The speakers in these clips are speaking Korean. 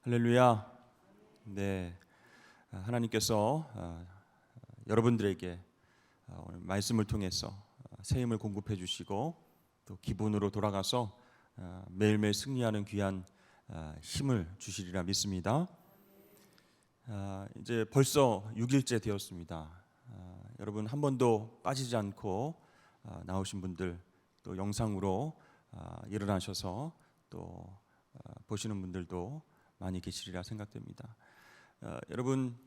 할렐루야. 네, 하나님께서 여러분들에게 오늘 말씀을 통해서 새 힘을 공급해 주시고 또 기본으로 돌아가서 매일매일 승리하는 귀한 힘을 주시리라 믿습니다. 이제 벌써 6일째 되었습니다. 여러분 한 번도 빠지지 않고 나오신 분들, 또 영상으로 일어나셔서 또 보시는 분들도 많이 계시리라 생각됩니다. 여러분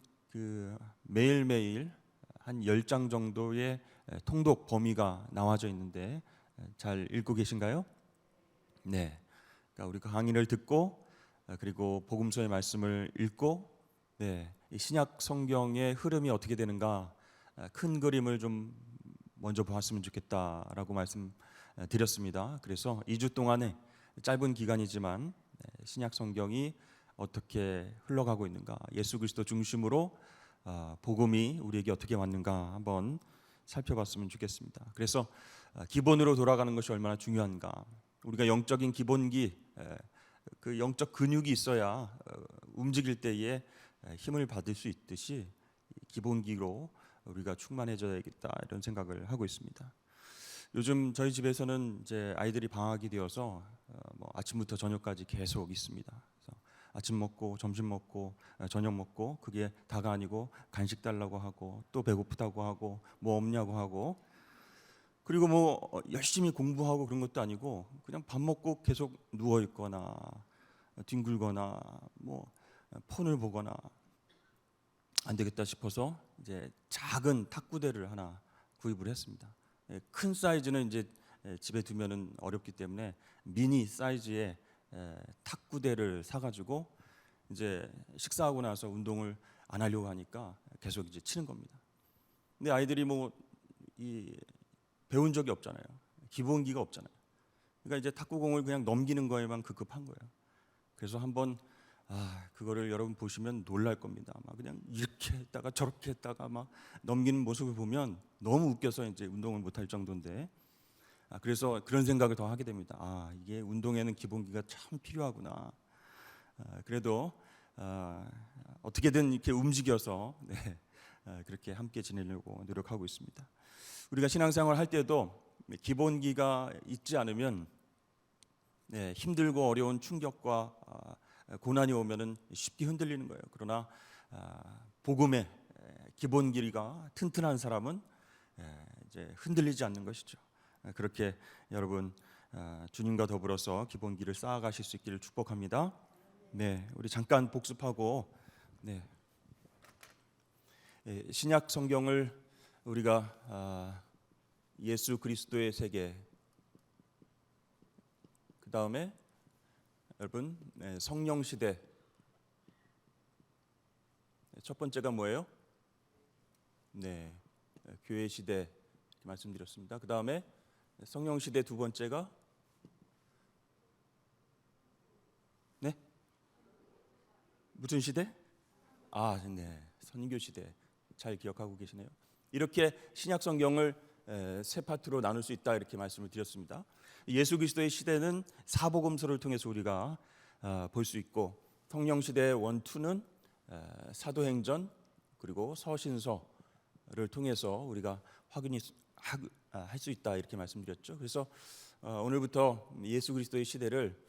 매일매일 한 10장 정도의 통독 범위가 나와져 있는데 잘 읽고 계신가요? 네. 그러니까 우리 강의를 듣고 그리고 복음서의 말씀을 읽고 이 신약 성경의 흐름이 어떻게 되는가 큰 그림을 좀 먼저 보았으면 좋겠다라고 말씀드렸습니다. 그래서 2주 동안에 짧은 기간이지만 신약 성경이 어떻게 흘러가고 있는가, 예수 그리스도 중심으로 복음이 우리에게 어떻게 왔는가 한번 살펴봤으면 좋겠습니다. 그래서 기본으로 돌아가는 것이 얼마나 중요한가, 우리가 영적인 기본기, 그 영적 근육이 있어야 움직일 때에 힘을 받을 수 있듯이 기본기로 우리가 충만해져야겠다 이런 생각을 하고 있습니다. 요즘 저희 집에서는 이제 아이들이 방학이 되어서 아침부터 저녁까지 계속 있습니다. 그래서 아침 먹고 점심 먹고 저녁 먹고 그게 다가 아니고 간식 달라고 하고 또 배고프다고 하고 뭐 없냐고 하고, 그리고 열심히 공부하고 그런 것도 아니고 그냥 밥 먹고 계속 누워 있거나 뒹굴거나 폰을 보거나, 안 되겠다 싶어서 이제 작은 탁구대를 하나 구입을 했습니다. 큰 사이즈는 이제 집에 두면은 어렵기 때문에 미니 사이즈의 탁구대를 사가지고 이제 식사하고 나서 운동을 안 하려고 하니까 계속 이제 치는 겁니다. 근데 아이들이 배운 적이 없잖아요. 기본기가 없잖아요. 그러니까 이제 탁구공을 그냥 넘기는 거에만 급급한 거예요. 그래서 한번 그거를 여러분 보시면 놀랄 겁니다. 막 그냥 이렇게 했다가 저렇게 했다가 막 넘기는 모습을 보면 너무 웃겨서 이제 운동을 못할 정도인데, 그래서 그런 생각을 더 하게 됩니다. 이게 운동에는 기본기가 참 필요하구나. 그래도 어떻게든 이렇게 움직여서 그렇게 함께 지내려고 노력하고 있습니다. 우리가 신앙생활 할 때도 기본기가 있지 않으면 힘들고 어려운 충격과 고난이 오면은 쉽게 흔들리는 거예요. 그러나 복음의 기본기가 튼튼한 사람은 이제 흔들리지 않는 것이죠. 그렇게 여러분 주님과 더불어서 기본기를 쌓아가실 수 있기를 축복합니다. 우리 잠깐 복습하고 신약 성경을 우리가 예수 그리스도의 세계, 그 다음에 여러분 성령 시대, 첫 번째가 뭐예요? 교회 시대 말씀드렸습니다. 그 다음에 성령 시대 두 번째가 무슨 시대? 선교 시대. 잘 기억하고 계시네요. 이렇게 신약 성경을 세 파트로 나눌 수 있다 이렇게 말씀을 드렸습니다. 예수 그리스도의 시대는 사복음서를 통해서 우리가 볼 수 있고, 성령 시대의 원투는 사도행전 그리고 서신서를 통해서 우리가 확인할 수 있다 이렇게 말씀드렸죠. 그래서 오늘부터 예수 그리스도의 시대를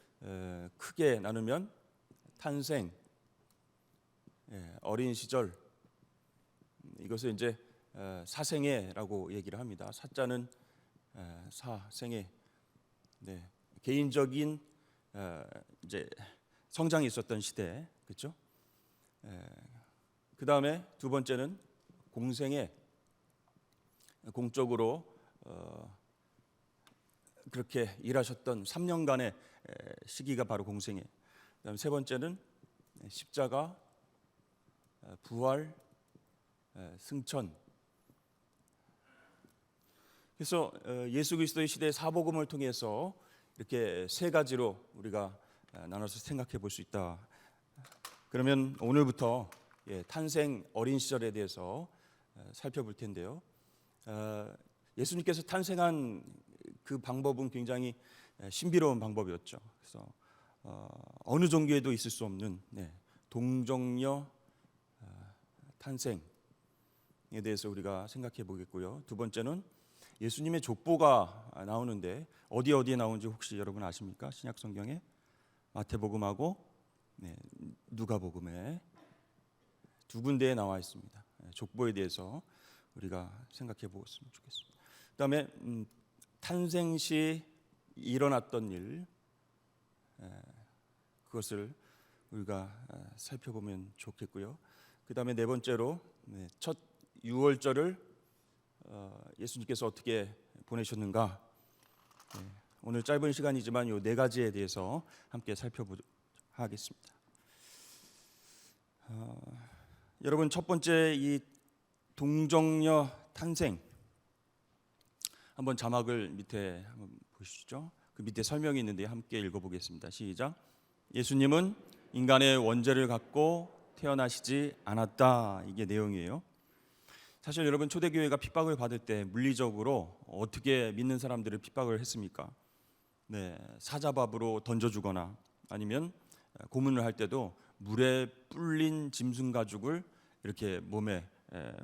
크게 나누면 탄생, 어린 시절, 이것을 이제 사생애라고 얘기를 합니다. 사자는 사생애, 개인적인 이제 성장이 있었던 시대, 그렇죠? 그 다음에 두 번째는 공생애, 공적으로 그렇게 일하셨던 3년간의 시기가 바로 공생애. 그다음 세 번째는 십자가, 부활, 승천. 그래서 예수 그리스도의 시대의 사복음을 통해서 이렇게 세 가지로 우리가 나눠서 생각해 볼 수 있다. 그러면 오늘부터 탄생 어린 시절에 대해서 살펴볼 텐데요. 예수님께서 탄생한 그 방법은 굉장히 신비로운 방법이었죠. 그래서 어느 종교에도 있을 수 없는 동정녀 탄생에 대해서 우리가 생각해 보겠고요. 두 번째는 예수님의 족보가 나오는데 어디에 나오는지 혹시 여러분 아십니까? 신약 성경에 마태복음하고 누가복음에 두 군데에 나와 있습니다. 족보에 대해서 우리가 생각해 보았으면 좋겠습니다. 그다음에 탄생 시 일어났던 일, 그것을 우리가 살펴보면 좋겠고요. 그다음에 네 번째로 첫 유월절을 예수님께서 어떻게 보내셨는가, 오늘 짧은 시간이지만 이 네 가지에 대해서 함께 살펴보도록 하겠습니다. 여러분, 첫 번째 이 동정녀 탄생, 한번 자막을 밑에 한번 보시죠. 그 밑에 설명이 있는데 함께 읽어보겠습니다. 시작. 예수님은 인간의 원죄를 갖고 태어나시지 않았다. 이게 내용이에요. 사실 여러분, 초대교회가 핍박을 받을 때 물리적으로 어떻게 믿는 사람들을 핍박을 했습니까? 사자밥으로 던져주거나 아니면 고문을 할 때도 물에 불린 짐승 가죽을 이렇게 몸에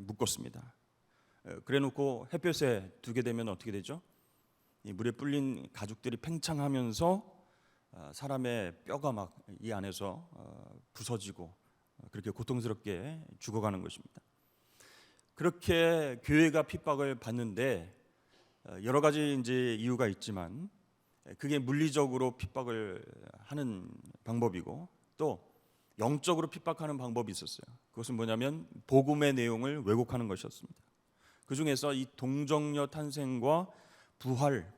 묶었습니다. 그래놓고 햇볕에 두게 되면 어떻게 되죠? 이 물에 불린 가죽들이 팽창하면서 사람의 뼈가 막 이 안에서 부서지고 그렇게 고통스럽게 죽어가는 것입니다. 그렇게 교회가 핍박을 받는데 여러 가지 이제 이유가 있지만 그게 물리적으로 핍박을 하는 방법이고 또 영적으로 핍박하는 방법이 있었어요. 그것은 뭐냐면 복음의 내용을 왜곡하는 것이었습니다. 그 중에서 이 동정녀 탄생과 부활,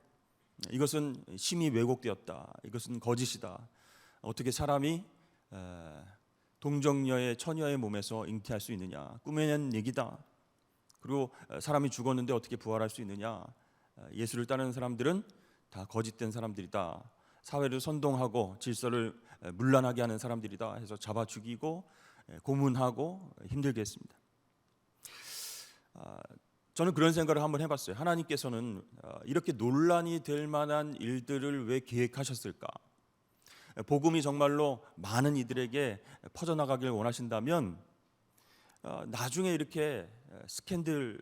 이것은 심히 왜곡되었다. 이것은 거짓이다. 어떻게 사람이 동정녀의 처녀의 몸에서 잉태할 수 있느냐? 꾸며낸 얘기다. 그리고 사람이 죽었는데 어떻게 부활할 수 있느냐? 예수를 따르는 사람들은 다 거짓된 사람들이다. 사회를 선동하고 질서를 문란하게 하는 사람들이다 해서 잡아 죽이고 고문하고 힘들게 했습니다. 저는 그런 생각을 한번 해봤어요. 하나님께서는 이렇게 논란이 될 만한 일들을 왜 계획하셨을까? 복음이 정말로 많은 이들에게 퍼져나가길 원하신다면 나중에 이렇게 스캔들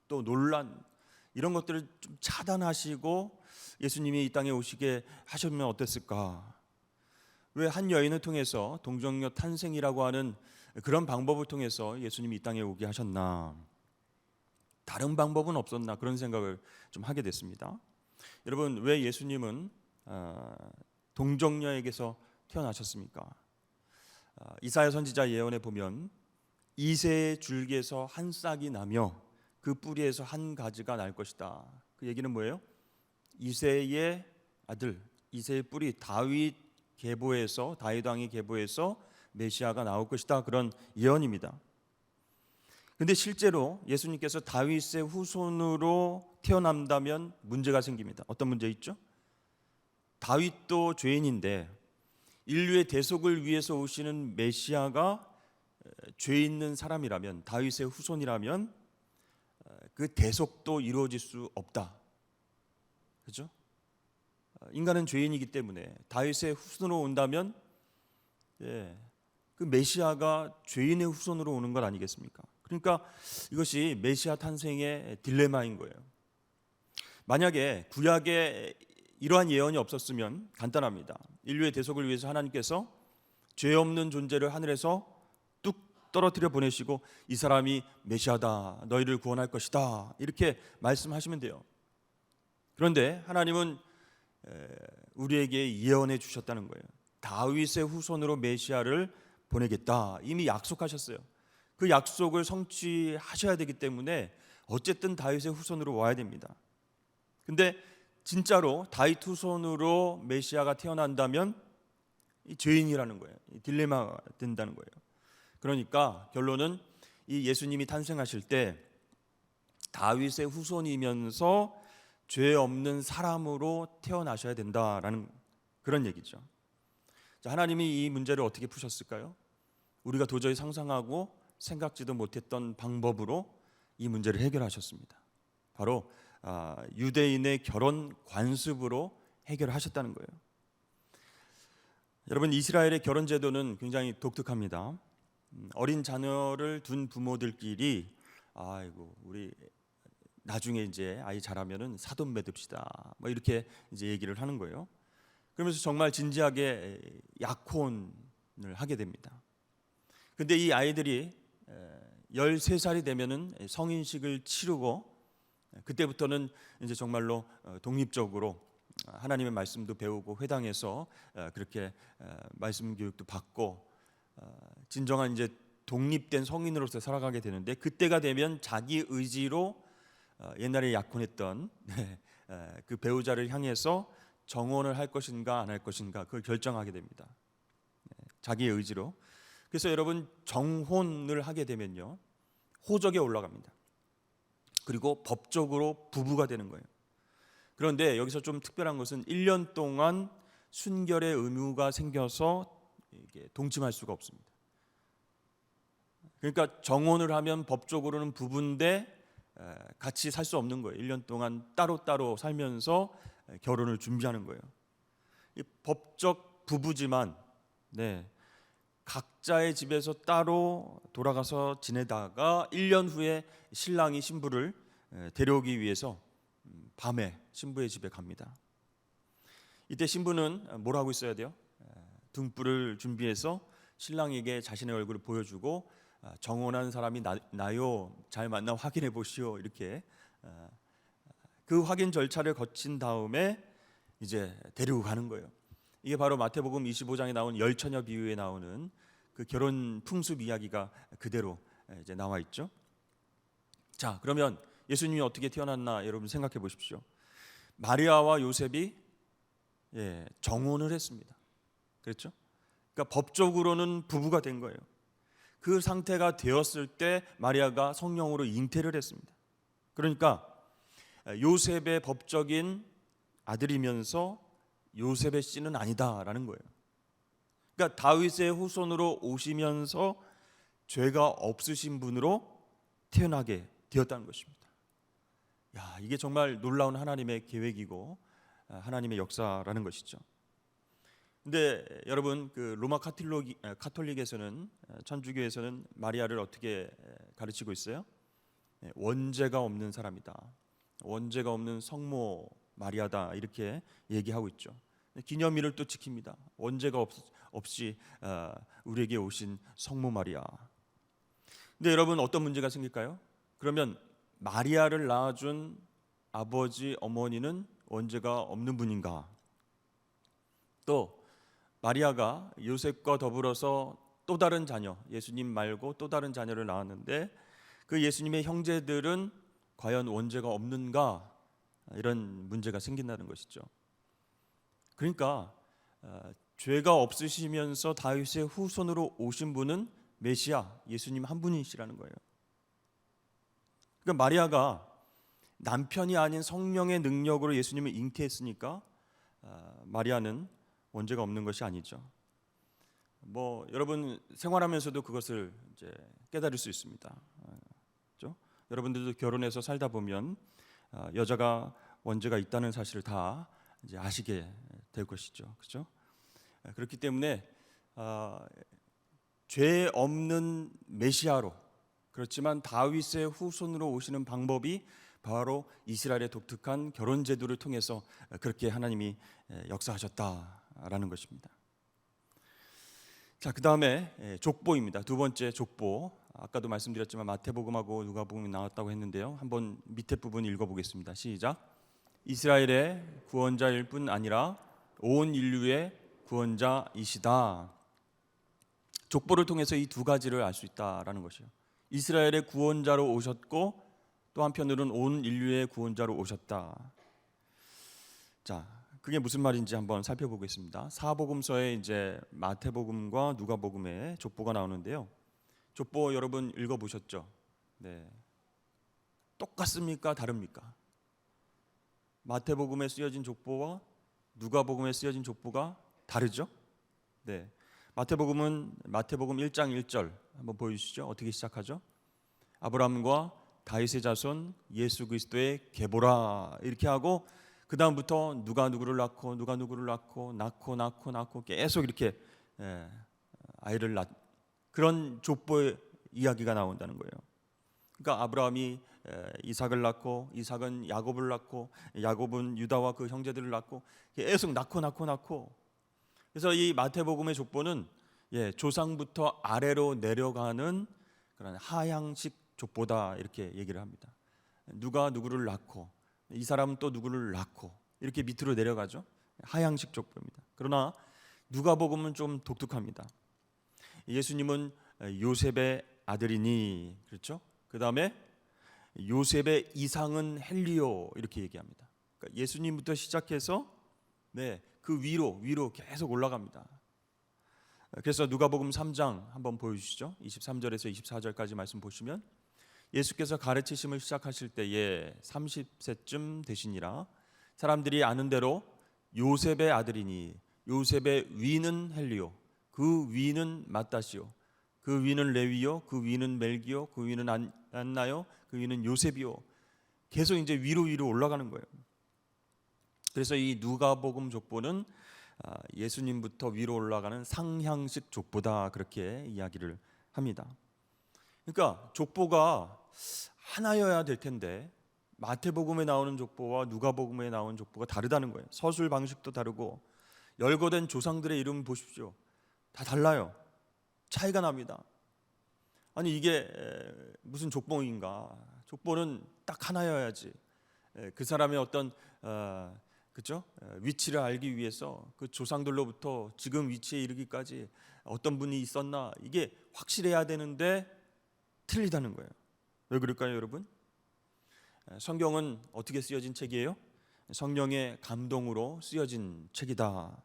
또 논란 이런 것들을 좀 차단하시고 예수님이 이 땅에 오시게 하셨으면 어땠을까? 왜 한 여인을 통해서 동정녀 탄생이라고 하는 그런 방법을 통해서 예수님이 이 땅에 오게 하셨나? 다른 방법은 없었나? 그런 생각을 좀 하게 됐습니다. 여러분, 왜 예수님은 동정녀에게서 태어나셨습니까? 이사야 선지자 예언에 보면 이새의 줄기에서 한 싹이 나며 그 뿌리에서 한 가지가 날 것이다. 그 얘기는 뭐예요? 이새의 아들, 이새의 뿌리 다윗 왕의 계보에서 메시아가 나올 것이다. 그런 예언입니다. 근데 실제로 예수님께서 다윗의 후손으로 태어난다면 문제가 생깁니다. 어떤 문제 있죠? 다윗도 죄인인데 인류의 대속을 위해서 오시는 메시아가 죄 있는 사람이라면, 다윗의 후손이라면 그 대속도 이루어질 수 없다. 그렇죠? 인간은 죄인이기 때문에 다윗의 후손으로 온다면 그 메시아가 죄인의 후손으로 오는 것 아니겠습니까? 그러니까 이것이 메시아 탄생의 딜레마인 거예요. 만약에 구약에 이러한 예언이 없었으면 간단합니다. 인류의 대속을 위해서 하나님께서 죄 없는 존재를 하늘에서 뚝 떨어뜨려 보내시고 이 사람이 메시아다, 너희를 구원할 것이다, 이렇게 말씀하시면 돼요. 그런데 하나님은 우리에게 예언해 주셨다는 거예요. 다윗의 후손으로 메시아를 보내겠다, 이미 약속하셨어요. 그 약속을 성취하셔야 되기 때문에 어쨌든 다윗의 후손으로 와야 됩니다. 근데 진짜로 다윗 후손으로 메시아가 태어난다면 이 죄인이라는 거예요. 이 딜레마가 된다는 거예요. 그러니까 결론은 이 예수님이 탄생하실 때 다윗의 후손이면서 죄 없는 사람으로 태어나셔야 된다라는 그런 얘기죠. 자, 하나님이 이 문제를 어떻게 푸셨을까요? 우리가 도저히 상상하고 생각지도 못했던 방법으로 이 문제를 해결하셨습니다. 바로 유대인의 결혼 관습으로 해결하셨다는 거예요. 여러분, 이스라엘의 결혼 제도는 굉장히 독특합니다. 어린 자녀를 둔 부모들끼리 아이고 우리 나중에 이제 아이 자라면은 사돈 맺읍시다 뭐 이렇게 이제 얘기를 하는 거예요. 그러면서 정말 진지하게 약혼을 하게 됩니다. 근데 이 아이들이 13살이 되면은 성인식을 치르고 그때부터는 이제 정말로 독립적으로 하나님의 말씀도 배우고 회당에서 그렇게 말씀 교육도 받고 진정한 이제 독립된 성인으로서 살아가게 되는데, 그때가 되면 자기 의지로 옛날에 약혼했던 그 배우자를 향해서 정혼을 할 것인가 안 할 것인가 그걸 결정하게 됩니다. 자기의 의지로. 그래서 여러분, 정혼을 하게 되면요 호적에 올라갑니다. 그리고 법적으로 부부가 되는 거예요. 그런데 여기서 좀 특별한 것은 1년 동안 순결의 의무가 생겨서 이게 동침할 수가 없습니다. 그러니까 정혼을 하면 법적으로는 부부인데 같이 살 수 없는 거예요. 1년 동안 따로따로 살면서 결혼을 준비하는 거예요. 이 법적 부부지만 각자의 집에서 따로 돌아가서 지내다가 1년 후에 신랑이 신부를 데려오기 위해서 밤에 신부의 집에 갑니다. 이때 신부는 뭘 하고 있어야 돼요? 등불을 준비해서 신랑에게 자신의 얼굴을 보여주고 정혼한 사람이 나요, 잘 만나 확인해 보시오, 이렇게 그 확인 절차를 거친 다음에 이제 데리고 가는 거예요. 이게 바로 마태복음 25장에 나온 열처녀 비유에 나오는 그 결혼 풍습 이야기가 그대로 이제 나와 있죠. 자, 그러면 예수님이 어떻게 태어났나 여러분 생각해 보십시오. 마리아와 요셉이 정혼을 했습니다. 그렇죠? 그러니까 법적으로는 부부가 된 거예요. 그 상태가 되었을 때 마리아가 성령으로 잉태를 했습니다. 그러니까 요셉의 법적인 아들이면서 요셉의 씨는 아니다라는 거예요. 그러니까 다윗의 후손으로 오시면서 죄가 없으신 분으로 태어나게 되었다는 것입니다. 야, 이게 정말 놀라운 하나님의 계획이고 하나님의 역사라는 것이죠. 근데 여러분, 그 로마 카톨릭에서는, 천주교에서는 마리아를 어떻게 가르치고 있어요? 원죄가 없는 사람이다, 원죄가 없는 성모 마리아다, 이렇게 얘기하고 있죠. 기념일을 또 지킵니다. 원죄가 없이 우리에게 오신 성모 마리아. 근데 여러분, 어떤 문제가 생길까요? 그러면 마리아를 낳아준 아버지 어머니는 원죄가 없는 분인가? 또 마리아가 요셉과 더불어서 또 다른 자녀, 예수님 말고 또 다른 자녀를 낳았는데 그 예수님의 형제들은 과연 원죄가 없는가? 이런 문제가 생긴다는 것이죠. 그러니까 죄가 없으시면서 다윗의 후손으로 오신 분은 메시아, 예수님 한 분이시라는 거예요. 그러니까 마리아가 남편이 아닌 성령의 능력으로 예수님을 잉태했으니까 마리아는 원죄가 없는 것이 아니죠. 뭐 여러분 생활하면서도 그것을 이제 깨달을 수 있습니다. 그렇죠? 여러분들도 결혼해서 살다 보면 여자가 원죄가 있다는 사실을 다 이제 아시게 될 것이죠. 그렇죠? 그렇기 때문에 죄 없는 메시아로, 그렇지만 다윗의 후손으로 오시는 방법이 바로 이스라엘의 독특한 결혼 제도를 통해서 그렇게 하나님이 역사하셨다라는 것입니다. 자, 그 다음에 족보입니다. 두 번째 족보. 아까도 말씀드렸지만 마태복음하고 누가복음이 나왔다고 했는데요. 한번 밑에 부분 읽어보겠습니다. 시작. 이스라엘의 구원자일 뿐 아니라 온 인류의 구원자이시다. 족보를 통해서 이 두 가지를 알 수 있다라는 것이요. 이스라엘의 구원자로 오셨고 또 한편으로는 온 인류의 구원자로 오셨다. 자, 그게 무슨 말인지 한번 살펴보겠습니다. 사복음서에 이제 마태복음과 누가복음에 족보가 나오는데요. 족보 여러분 읽어보셨죠? 네. 똑같습니까? 다릅니까? 마태복음에 쓰여진 족보와 누가복음에 쓰여진 족보가 다르죠? 네. 마태복음 1장 1절 한번 보여주시죠. 어떻게 시작하죠? 아브라함과 다윗의 자손 예수 그리스도의 계보라, 이렇게 하고 그 다음부터 누가 누구를 낳고 누가 누구를 낳고 계속 이렇게 아이를 낳 그런 족보의 이야기가 나온다는 거예요. 그러니까 아브라함이 이삭을 낳고 이삭은 야곱을 낳고 야곱은 유다와 그 형제들을 낳고 계속 낳고 그래서 이 마태복음의 족보는 조상부터 아래로 내려가는 그런 하향식 족보다 이렇게 얘기를 합니다. 누가 누구를 낳고 이 사람은 또 누구를 낳고 이렇게 밑으로 내려가죠. 하향식 족보입니다. 그러나 누가복음은 좀 독특합니다. 예수님은 요셉의 아들이니 그렇죠? 그 다음에 요셉의 이상은 헬리오 이렇게 얘기합니다. 그러니까 예수님부터 시작해서 그 위로 계속 올라갑니다. 그래서 누가복음 3장 한번 보여주시죠. 23절에서 24절까지 말씀 보시면 예수께서 가르치심을 시작하실 때에 30세쯤 되시니라. 사람들이 아는 대로 요셉의 아들이니 요셉의 위는 헬리오, 그 위는 마따시오, 그 위는 레위요, 그 위는 멜기요, 그 위는 안나요, 그 위는 요셉이요. 계속 이제 위로 올라가는 거예요. 그래서 이 누가복음 족보는 예수님부터 위로 올라가는 상향식 족보다 그렇게 이야기를 합니다. 그러니까 족보가 하나여야 될 텐데 마태복음에 나오는 족보와 누가복음에 나오는 족보가 다르다는 거예요. 서술 방식도 다르고 열거된 조상들의 이름 보십시오. 다 달라요. 차이가 납니다. 아니 이게 무슨 족보인가? 족보는 딱 하나여야지. 그 사람의 어떤 그렇죠? 위치를 알기 위해서 그 조상들로부터 지금 위치에 이르기까지 어떤 분이 있었나 이게 확실해야 되는데 틀리다는 거예요. 왜 그럴까요, 여러분? 성경은 어떻게 쓰여진 책이에요? 성령의 감동으로 쓰여진 책이다.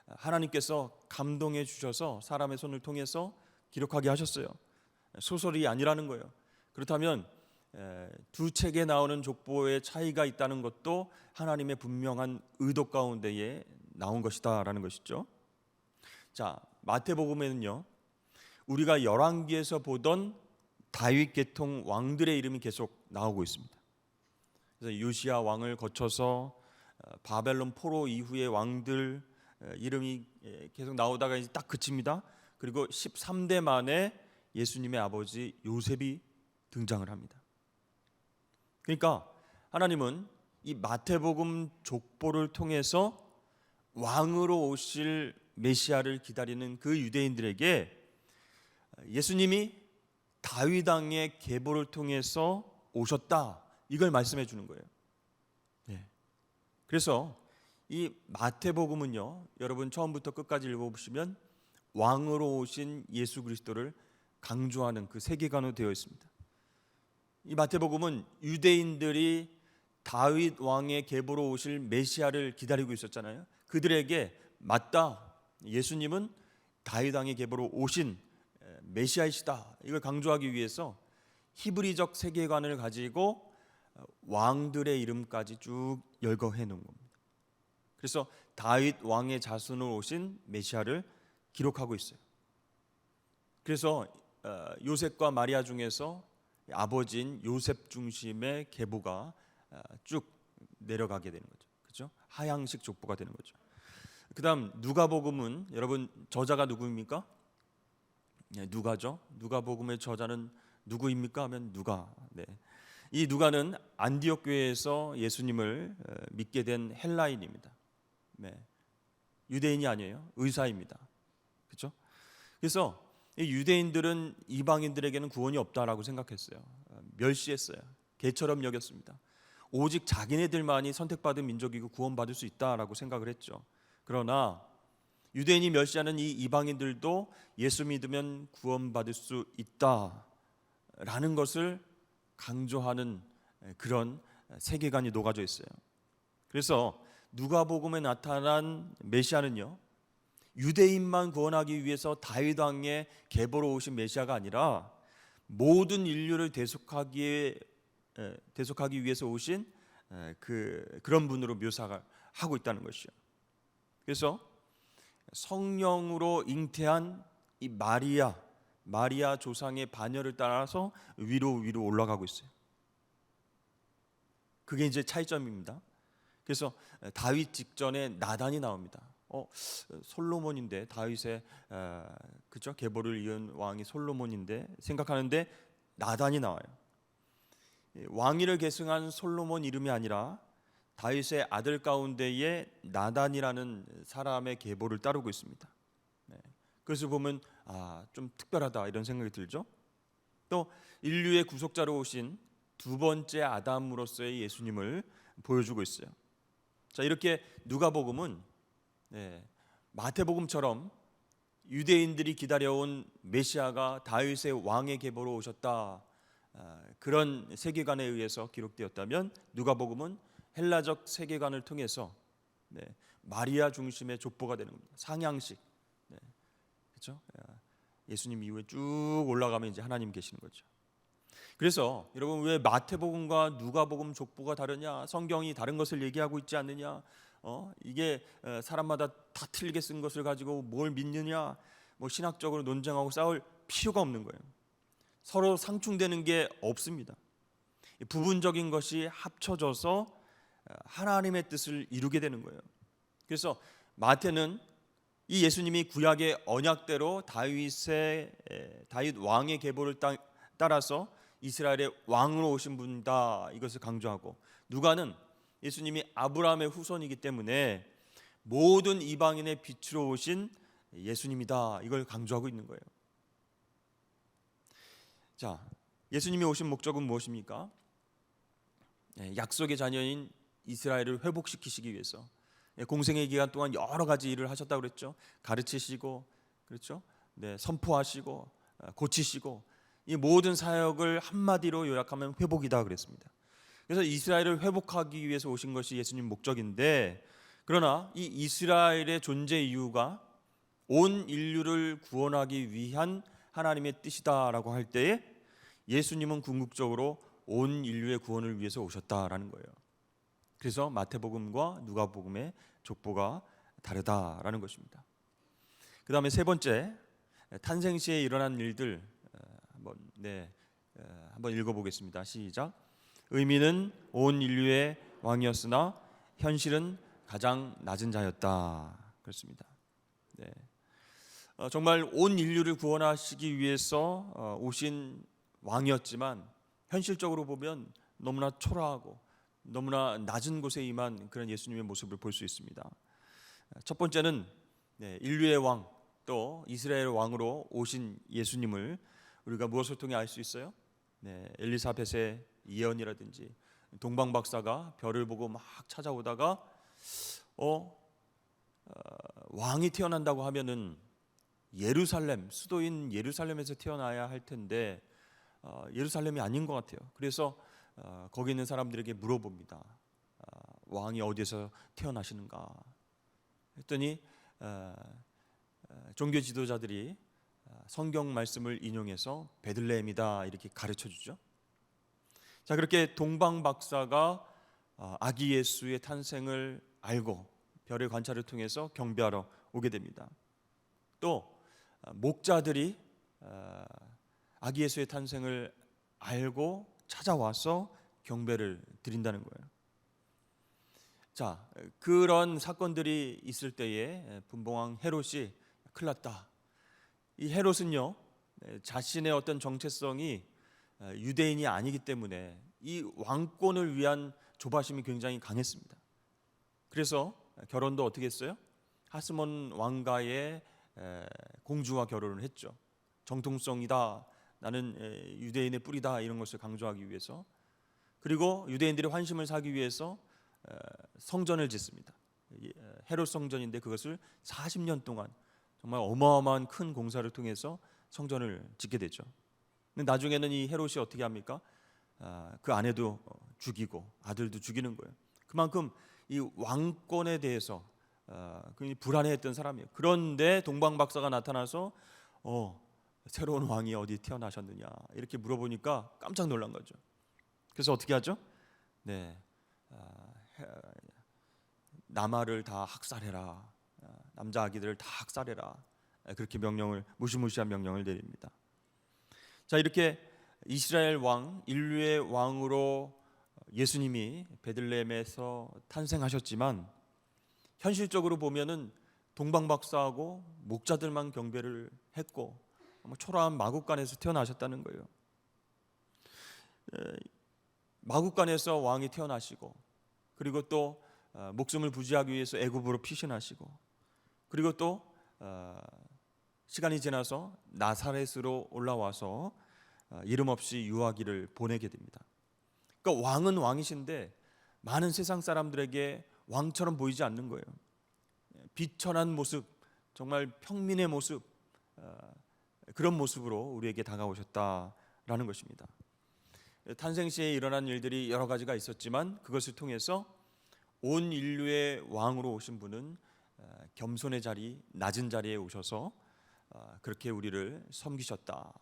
하나님께서 감동해 주셔서 사람의 손을 통해서 기록하게 하셨어요. 소설이 아니라는 거예요. 그렇다면 두 책에 나오는 족보의 차이가 있다는 것도 하나님의 분명한 의도 가운데에 나온 것이다라는 것이죠. 자, 마태복음에는요, 우리가 열왕기에서 보던 다윗 계통 왕들의 이름이 계속 나오고 있습니다. 그래서 요시야 왕을 거쳐서 바벨론 포로 이후의 왕들 이름이 계속 나오다가 이제 딱 그칩니다. 그리고 13대 만에 예수님의 아버지 요셉이 등장을 합니다. 그러니까 하나님은 이 마태복음 족보를 통해서 왕으로 오실 메시아를 기다리는 그 유대인들에게 예수님이 다윗 왕의 계보를 통해서 오셨다, 이걸 말씀해 주는 거예요. 그래서 이 마태복음은요, 여러분 처음부터 끝까지 읽어보시면 왕으로 오신 예수 그리스도를 강조하는 그 세계관으로 되어 있습니다. 이 마태복음은 유대인들이 다윗 왕의 계보로 오실 메시아를 기다리고 있었잖아요. 그들에게 맞다, 예수님은 다윗 왕의 계보로 오신 메시아이시다, 이걸 강조하기 위해서 히브리적 세계관을 가지고 왕들의 이름까지 쭉 열거해 놓은 겁니다. 그래서 다윗 왕의 자손으로 오신 메시아를 기록하고 있어요. 그래서 요셉과 마리아 중에서 아버지인 요셉 중심의 계보가 쭉 내려가게 되는 거죠. 그렇죠? 하향식 족보가 되는 거죠. 그다음 누가복음은 여러분 저자가 누구입니까? 누가죠. 누가복음의 저자는 누구입니까? 하면 누가. 이 누가는 안디옥 교회에서 예수님을 믿게 된 헬라인입니다. 유대인이 아니에요. 의사입니다. 그렇죠? 그래서 이 유대인들은 이방인들에게는 구원이 없다라고 생각했어요. 멸시했어요. 개처럼 여겼습니다. 오직 자기네들만이 선택받은 민족이고 구원받을 수 있다라고 생각을 했죠. 그러나 유대인이 멸시하는 이 이방인들도 예수 믿으면 구원받을 수 있다라는 것을 강조하는 그런 세계관이 녹아져 있어요. 그래서 누가복음에 나타난 메시아는요, 유대인만 구원하기 위해서 다윗 왕의 계보로 오신 메시아가 아니라 모든 인류를 대속하기 위해서 오신 그런 분으로 묘사를 하고 있다는 것이죠. 그래서 성령으로 잉태한 이 마리아 조상의 반열을 따라서 위로 올라가고 있어요. 그게 이제 차이점입니다. 그래서 다윗 직전에 나단이 나옵니다. 솔로몬인데 다윗의 그죠? 계보를 이은 왕이 솔로몬인데 생각하는데 나단이 나와요. 왕위를 계승한 솔로몬 이름이 아니라 다윗의 아들 가운데에 나단이라는 사람의 계보를 따르고 있습니다. 그래서 보면 좀 특별하다 이런 생각이 들죠. 또 인류의 구속자로 오신 두 번째 아담으로서의 예수님을 보여주고 있어요. 자, 이렇게 누가복음은 마태복음처럼 유대인들이 기다려온 메시아가 다윗의 왕의 계보로 오셨다, 그런 세계관에 의해서 기록되었다면 누가복음은 헬라적 세계관을 통해서 마리아 중심의 족보가 되는 겁니다. 상향식. 그렇죠? 예수님 이후에 쭉 올라가면 이제 하나님 계시는 거죠. 그래서 여러분, 왜 마태복음과 누가복음 족보가 다르냐? 성경이 다른 것을 얘기하고 있지 않느냐? 이게 사람마다 다 틀리게 쓴 것을 가지고 뭘 믿느냐? 뭐 신학적으로 논쟁하고 싸울 필요가 없는 거예요. 서로 상충되는 게 없습니다. 부분적인 것이 합쳐져서 하나님의 뜻을 이루게 되는 거예요. 그래서 마태는 이 예수님이 구약의 언약대로 다윗 왕의 계보를 따라서 이스라엘의 왕으로 오신 분이다, 이것을 강조하고, 누가는 예수님이 아브라함의 후손이기 때문에 모든 이방인의 빛으로 오신 예수님이다, 이걸 강조하고 있는 거예요. 자, 예수님이 오신 목적은 무엇입니까? 약속의 자녀인 이스라엘을 회복시키시기 위해서 공생의 기간 동안 여러 가지 일을 하셨다고 그랬죠. 가르치시고, 그렇죠? 선포하시고, 고치시고, 이 모든 사역을 한마디로 요약하면 회복이다 그랬습니다. 그래서 이스라엘을 회복하기 위해서 오신 것이 예수님 목적인데, 그러나 이 이스라엘의 존재 이유가 온 인류를 구원하기 위한 하나님의 뜻이다라고 할 때에 예수님은 궁극적으로 온 인류의 구원을 위해서 오셨다라는 거예요. 그래서 마태복음과 누가복음의 족보가 다르다라는 것입니다. 그 다음에 세 번째, 탄생 시에 일어난 일들 한번 읽어보겠습니다. 시작. 의미는 온 인류의 왕이었으나 현실은 가장 낮은 자였다. 그렇습니다. 정말 온 인류를 구원하시기 위해서 오신 왕이었지만 현실적으로 보면 너무나 초라하고 너무나 낮은 곳에 임한 그런 예수님의 모습을 볼 수 있습니다. 첫 번째는 인류의 왕, 또 이스라엘 왕으로 오신 예수님을 우리가 무엇을 통해 알 수 있어요? 엘리사벳의 예언이라든지 동방 박사가 별을 보고 막 찾아오다가 왕이 태어난다고 하면은 예루살렘, 수도인 예루살렘에서 태어나야 할 텐데 예루살렘이 아닌 것 같아요. 그래서 거기 있는 사람들에게 물어봅니다. 왕이 어디에서 태어나시는가 했더니 종교 지도자들이 성경 말씀을 인용해서 베들레헴이다 이렇게 가르쳐 주죠. 자, 그렇게 동방 박사가 아기 예수의 탄생을 알고 별의 관찰을 통해서 경배하러 오게 됩니다. 또 목자들이 아기 예수의 탄생을 알고 찾아와서 경배를 드린다는 거예요. 자, 그런 사건들이 있을 때에 분봉왕 헤롯이 큰일 났다. 이 헤롯은요, 자신의 어떤 정체성이 유대인이 아니기 때문에 이 왕권을 위한 조바심이 굉장히 강했습니다. 그래서 결혼도 어떻게 했어요? 하스몬 왕가의 공주와 결혼을 했죠. 정통성이다, 나는 유대인의 뿌리다, 이런 것을 강조하기 위해서. 그리고 유대인들의 환심을 사기 위해서 성전을 짓습니다. 헤롯 성전인데 그것을 40년 동안 정말 어마어마한 큰 공사를 통해서 성전을 짓게 되죠. 근데 나중에는 이 헤롯이 어떻게 합니까? 그 아내도 죽이고 아들도 죽이는 거예요. 그만큼 이 왕권에 대해서 굉장히 불안해했던 사람이에요. 그런데 동방 박사가 나타나서 새로운 왕이 어디 태어나셨느냐 이렇게 물어보니까 깜짝 놀란 거죠. 그래서 어떻게 하죠? 남아를 다 학살해라, 남자 아기들을 다 학살해라, 그렇게 무시무시한 명령을 내립니다. 자, 이렇게 이스라엘 왕, 인류의 왕으로 예수님이 베들레헴에서 탄생하셨지만 현실적으로 보면은 동방박사하고 목자들만 경배를 했고 초라한 마국간에서 태어나셨다는 거예요. 마국간에서 왕이 태어나시고, 그리고 또 목숨을 부지하기 위해서 애굽으로 피신하시고, 그리고 또 시간이 지나서 나사렛으로 올라와서 이름 없이 유아기를 보내게 됩니다. 그러니까 왕은 왕이신데 많은 세상 사람들에게 왕처럼 보이지 않는 거예요. 비천한 모습, 정말 평민의 모습, 그런 모습으로 우리에게 다가오셨다라는 것입니다. 탄생 시에 일어난 일들이 여러 가지가 있었지만 그것을 통해서 온 인류의 왕으로 오신 분은 겸손의 자리, 낮은 자리에 오셔서 그렇게 우리를 섬기셨다.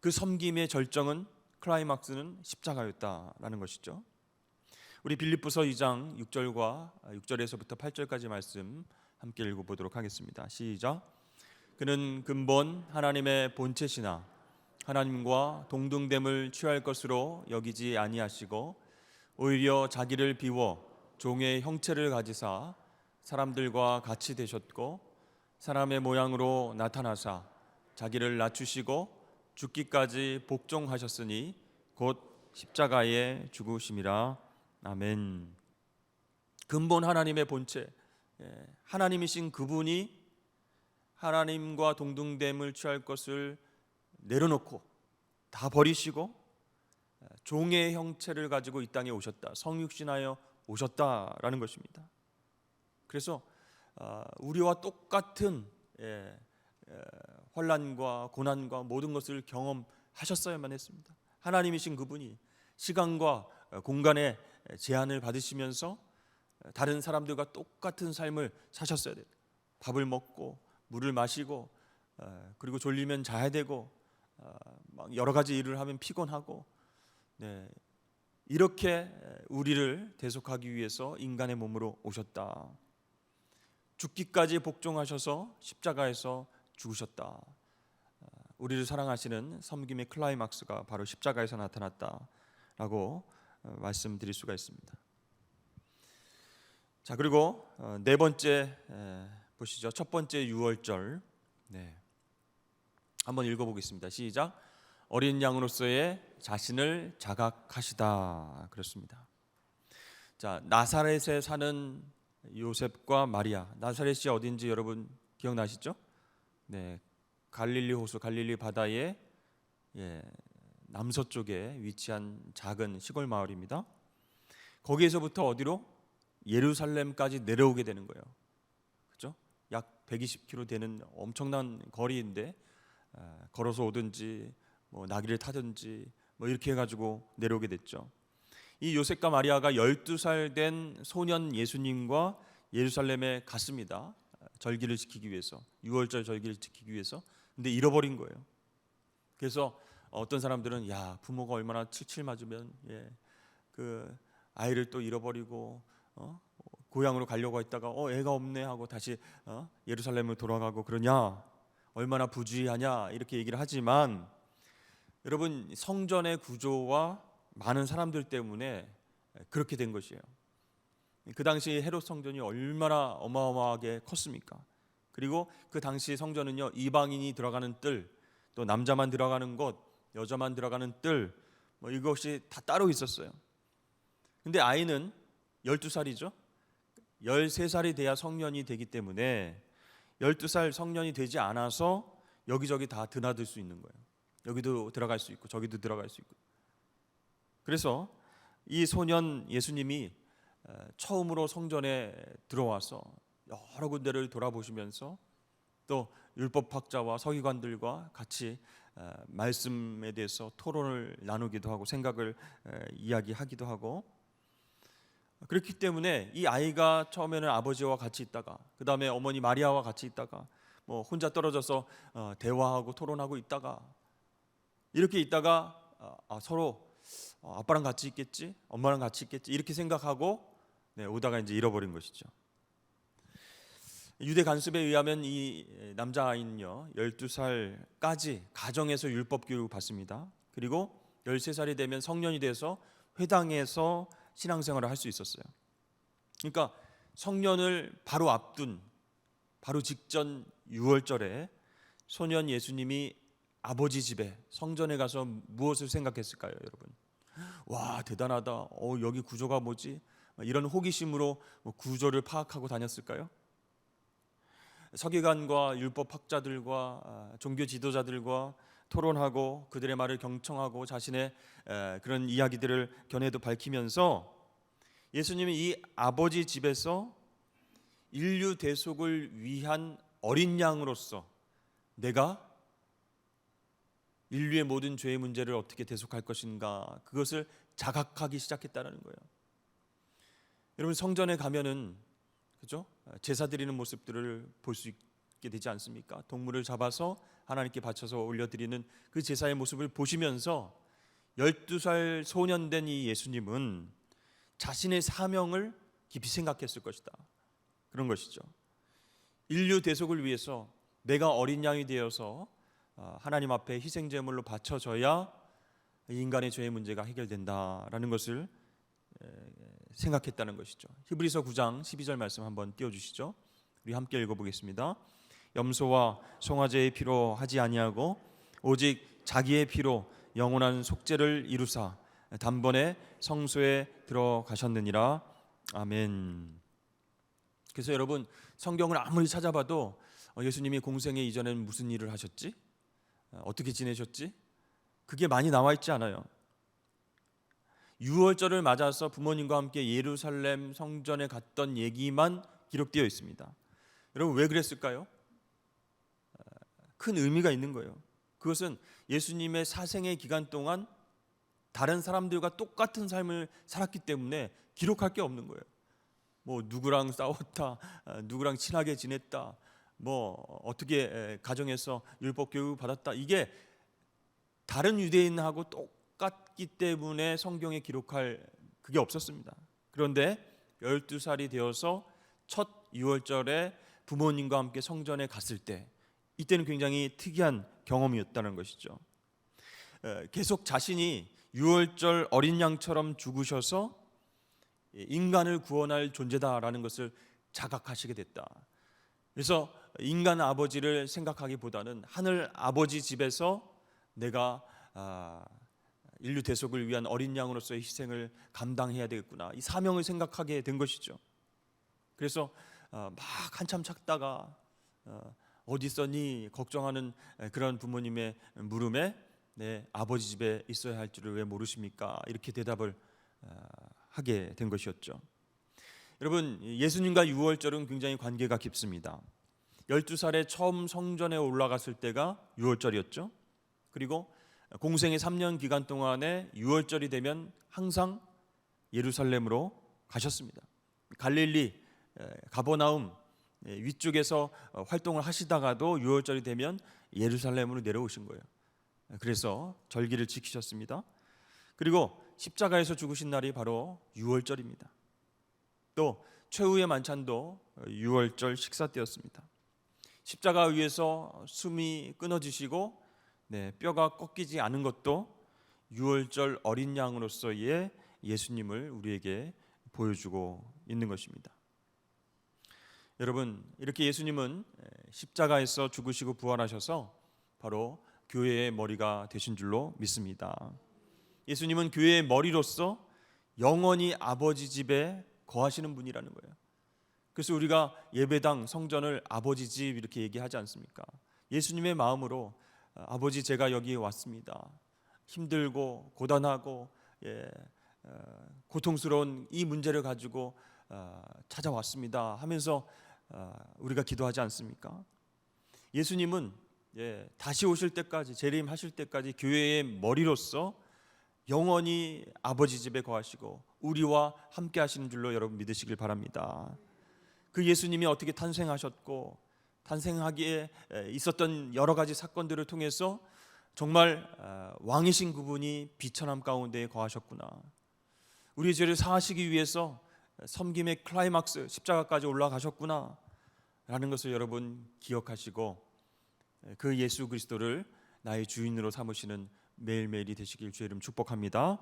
그 섬김의 절정은, 클라이막스는 십자가였다라는 것이죠. 우리 빌립보서 2장 6절에서부터 8절까지 말씀 함께 읽어보도록 하겠습니다. 시작. 그는 근본 하나님의 본체시나 하나님과 동등됨을 취할 것으로 여기지 아니하시고 오히려 자기를 비워 종의 형체를 가지사 사람들과 같이 되셨고 사람의 모양으로 나타나사 자기를 낮추시고 죽기까지 복종하셨으니 곧 십자가에 죽으심이라. 아멘. 근본 하나님의 본체, 하나님이신 그분이 하나님과 동등됨을 취할 것을 내려놓고 다 버리시고 종의 형체를 가지고 이 땅에 오셨다, 성육신하여 오셨다라는 것입니다. 그래서 우리와 똑같은 환난과 고난과 모든 것을 경험하셨어야만 했습니다. 하나님이신 그분이 시간과 공간의 제한을 받으시면서 다른 사람들과 똑같은 삶을 사셨어야 돼요. 밥을 먹고 물을 마시고 그리고 졸리면 자야 되고 막 여러 가지 일을 하면 피곤하고, 이렇게 우리를 대속하기 위해서 인간의 몸으로 오셨다. 죽기까지 복종하셔서 십자가에서 죽으셨다. 우리를 사랑하시는 섬김의 클라이막스가 바로 십자가에서 나타났다라고 말씀드릴 수가 있습니다. 자, 그리고 네 번째 보시죠. 첫 번째 유월절. 한번 읽어보겠습니다. 시작. 어린 양으로서의 자신을 자각하시다. 그렇습니다. 자, 나사렛에 사는 요셉과 마리아. 나사렛이 어딘지 여러분 기억나시죠? 갈릴리 호수, 갈릴리 바다의 남서쪽에 위치한 작은 시골 마을입니다. 거기에서부터 어디로? 예루살렘까지 내려오게 되는 거예요. 그렇죠? 약 120km 되는 엄청난 거리인데 걸어서 오든지 나귀를 타든지 이렇게 해가지고 내려오게 됐죠. 이 요셉과 마리아가 12살 된 소년 예수님과 예루살렘에 갔습니다. 절기를 지키기 위해서, 유월절 절기를 지키기 위해서. 근데 잃어버린 거예요. 그래서 어떤 사람들은 야, 부모가 얼마나 칠칠 맞으면 그 아이를 또 잃어버리고 고향으로 가려고 했다가 애가 없네 하고 다시 예루살렘으로 돌아가고 그러냐, 얼마나 부주의하냐, 이렇게 얘기를 하지만 여러분, 성전의 구조와 많은 사람들 때문에 그렇게 된 것이에요. 그 당시 헤롯 성전이 얼마나 어마어마하게 컸습니까? 그리고 그 당시 성전은요, 이방인이 들어가는 뜰, 또 남자만 들어가는 곳, 여자만 들어가는 뜰, 이것이 다 따로 있었어요. 근데 아이는 12살이죠. 13살이 돼야 성년이 되기 때문에 12살 성년이 되지 않아서 여기저기 다 드나들 수 있는 거예요. 여기도 들어갈 수 있고 저기도 들어갈 수 있고. 그래서 이 소년 예수님이 처음으로 성전에 들어와서 여러 군데를 돌아보시면서 또 율법학자와 서기관들과 같이 말씀에 대해서 토론을 나누기도 하고 생각을 이야기하기도 하고, 그렇기 때문에 이 아이가 처음에는 아버지와 같이 있다가 그 다음에 어머니 마리아와 같이 있다가 혼자 떨어져서 대화하고 토론하고 있다가 이렇게 있다가 서로 아빠랑 같이 있겠지, 엄마랑 같이 있겠지, 이렇게 생각하고 오다가 이제 잃어버린 것이죠. 유대 간습에 의하면 이 남자아이는요 12살까지 가정에서 율법 교육을 받습니다. 그리고 13살이 되면 성년이 돼서 회당에서 신앙생활을 할 수 있었어요. 그러니까 성년을 바로 앞둔 바로 직전 6월절에 소년 예수님이 아버지 집에 성전에 가서 무엇을 생각했을까요, 여러분? 와, 대단하다. 여기 구조가 뭐지? 이런 호기심으로 구조를 파악하고 다녔을까요? 서기관과 율법학자들과 종교 지도자들과 토론하고 그들의 말을 경청하고 자신의 그런 이야기들을 견해도 밝히면서 예수님이 이 아버지 집에서 인류 대속을 위한 어린 양으로서 내가 인류의 모든 죄의 문제를 어떻게 대속할 것인가, 그것을 자각하기 시작했다는 거예요. 여러분, 성전에 가면은 그죠? 제사 드리는 모습들을 볼 수 있게 되지 않습니까? 동물을 잡아서 하나님께 바쳐서 올려드리는 그 제사의 모습을 보시면서 12살 소년 된 이 예수님은 자신의 사명을 깊이 생각했을 것이다. 그런 것이죠. 인류 대속을 위해서 내가 어린 양이 되어서 하나님 앞에 희생제물로 바쳐져야 인간의 죄의 문제가 해결된다라는 것을 생각했다는 것이죠. 히브리서 9장 12절 말씀 한번 띄워주시죠. 우리 함께 읽어보겠습니다. 염소와 송아지의 피로 하지 아니하고 오직 자기의 피로 영원한 속죄를 이루사 단번에 성소에 들어가셨느니라. 아멘. 그래서 여러분, 성경을 아무리 찾아봐도 예수님이 공생애 이전에는 무슨 일을 하셨지? 어떻게 지내셨지? 그게 많이 나와 있지 않아요. 6월절을 맞아서 부모님과 함께 예루살렘 성전에 갔던 얘기만 기록되어 있습니다. 여러분, 왜 그랬을까요? 큰 의미가 있는 거예요. 그것은 예수님의 사생의 기간 동안 다른 사람들과 똑같은 삶을 살았기 때문에 기록할 게 없는 거예요. 뭐 누구랑 싸웠다, 누구랑 친하게 지냈다, 뭐 어떻게 가정에서 율법 교육 받았다, 이게 다른 유대인하고 똑같기 때문에 성경에 기록할 그게 없었습니다. 그런데 12살이 되어서 첫 6월절에 부모님과 함께 성전에 갔을 때, 이때는 굉장히 특이한 경험이었다는 것이죠. 계속 자신이 6월절 어린 양처럼 죽으셔서 인간을 구원할 존재다라는 것을 자각하시게 됐다. 그래서 인간 아버지를 생각하기보다는 하늘 아버지 집에서 내가 인류 대속을 위한 어린 양으로서의 희생을 감당해야 되겠구나, 이 사명을 생각하게 된 것이죠. 그래서 막 한참 찾다가 어디 있었니 걱정하는 그런 부모님의 물음에 내 아버지 집에 있어야 할 줄을 왜 모르십니까? 이렇게 대답을 하게 된 것이었죠. 여러분, 예수님과 6월절은 굉장히 관계가 깊습니다. 12살에 처음 성전에 올라갔을 때가 6월절이었죠. 그리고 공생의 3년 기간 동안에 6월절이 되면 항상 예루살렘으로 가셨습니다. 갈릴리 가버나움 위쪽에서 활동을 하시다가도 6월절이 되면 예루살렘으로 내려오신 거예요. 그래서 절기를 지키셨습니다. 그리고 십자가에서 죽으신 날이 바로 6월절입니다. 또 최후의 만찬도 6월절 식사 때였습니다. 십자가 위에서 숨이 끊어지시고 뼈가 꺾이지 않은 것도 6월절 어린 양으로서의 예수님을 우리에게 보여주고 있는 것입니다. 여러분, 이렇게 예수님은 십자가에서 죽으시고 부활하셔서 바로 교회의 머리가 되신 줄로 믿습니다. 예수님은 교회의 머리로서 영원히 아버지 집에 거하시는 분이라는 거예요. 그래서 우리가 예배당, 성전을 아버지 집 이렇게 얘기하지 않습니까? 예수님의 마음으로 아버지, 제가 여기 왔습니다. 힘들고 고단하고 고통스러운 이 문제를 가지고 찾아왔습니다 하면서 우리가 기도하지 않습니까? 예수님은 다시 오실 때까지, 재림하실 때까지 교회의 머리로서 영원히 아버지 집에 거하시고 우리와 함께 하시는 줄로 여러분 믿으시길 바랍니다. 그 예수님이 어떻게 탄생하셨고 탄생하기에 있었던 여러 가지 사건들을 통해서 정말 왕이신 그분이 비천함 가운데 거하셨구나, 우리의 죄를 사하시기 위해서 섬김의 클라이막스 십자가까지 올라가셨구나 라는 것을 여러분 기억하시고 그 예수 그리스도를 나의 주인으로 삼으시는 매일매일이 되시길 주의 이름 축복합니다.